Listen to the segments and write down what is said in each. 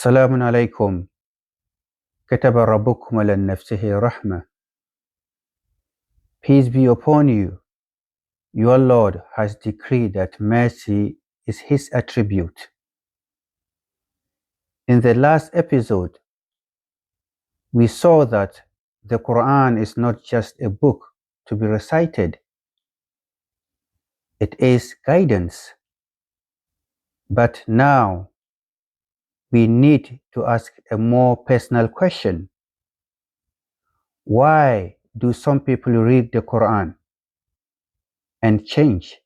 السلام عليكم. كتب ربكم على نفسه رحمة. Peace be upon you. Your Lord has decreed that mercy is His attribute. In the last episode, we saw that the Quran is not just a book to be recited. It is guidance. But now, we need to ask a more personal question. Why do some people read the Quran and change,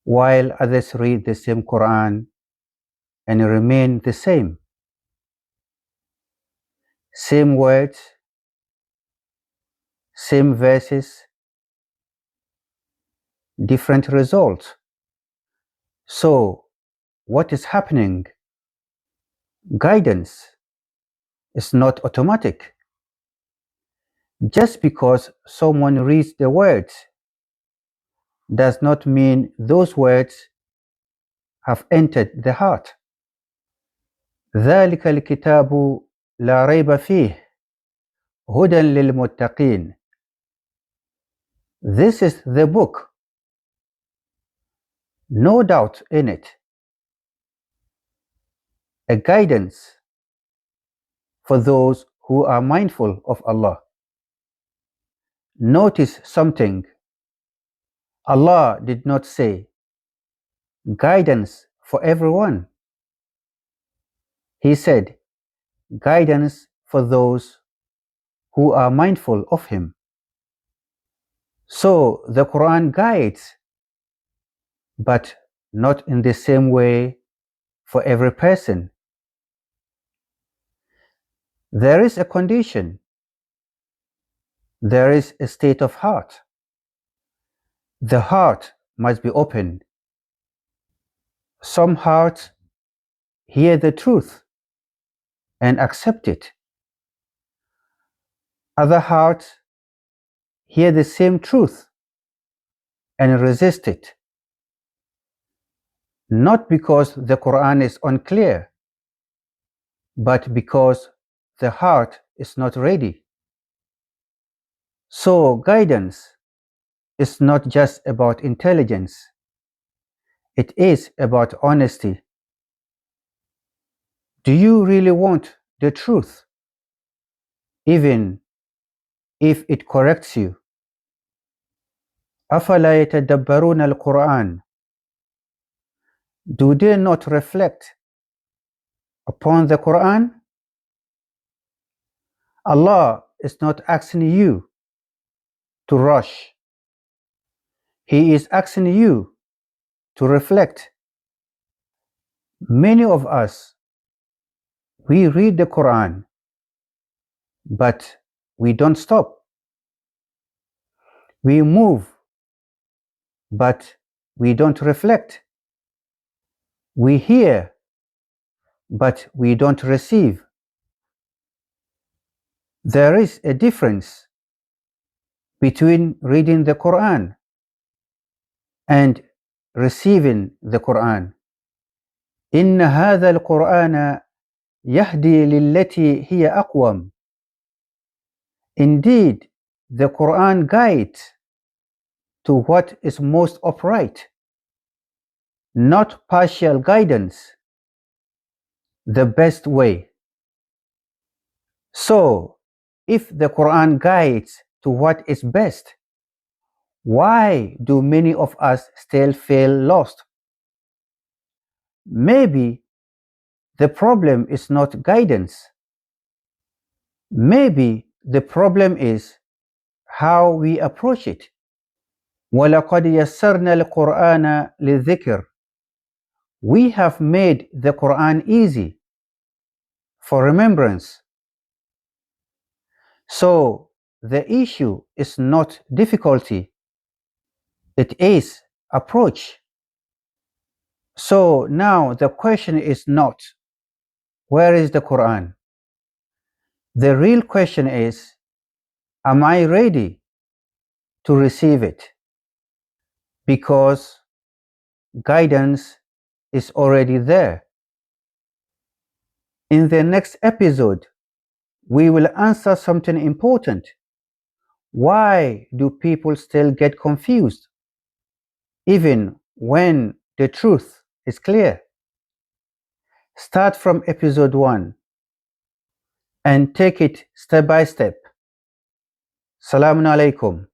while others read the same Quran and remain the same? Same words, same verses, different results. So, what is happening? Guidance is not automatic. Just because someone reads the words does not mean those words have entered the heart. ذلك الكتاب لا ريب فيه هدى للمتقين. This is the book. No doubt in it. A guidance for those who are mindful of Allah. Notice something. Allah did not say guidance for everyone. He said guidance for those who are mindful of Him. So the Quran guides, but not in the same way for every person. There is a condition. There is a state of heart. The heart must be open. Some hearts hear the truth and accept it. Other hearts hear the same truth and resist it. Not because the Quran is unclear, but because the heart is not ready. So guidance is not just about intelligence. It is about honesty. Do you really want the truth, even if it corrects you? أَفَلَا يَتَدَبَّرُونَ الْقُرْآنَ. Do they not reflect upon the Quran? Allah is not asking you to rush. He is asking you to reflect. Many of us, we read the Quran, but we don't stop. We move, but we don't reflect. We hear, but we don't receive. There is a difference between reading the Quran and receiving the Quran. إن هذا القرآن يهدي للتي هي أقوم. Indeed, the Quran guides to what is most upright, not partial guidance, the best way. So, if the Quran guides to what is best, why do many of us still feel lost? Maybe the problem is not guidance. Maybe the problem is how we approach it. وَلَقَدْ يَسَّرْنَا الْقُرْآنَ لِلذِّكْرِ. We have made the Quran easy for remembrance. So the issue is not difficulty. It is approach. So now the question is not, where is the Quran? The real question is, am I ready to receive it? Because guidance is already there. In the next episode, we will answer something important. Why do people still get confused, even when the truth is clear? Start from episode 1 and take it step by step. Salamun alaikum.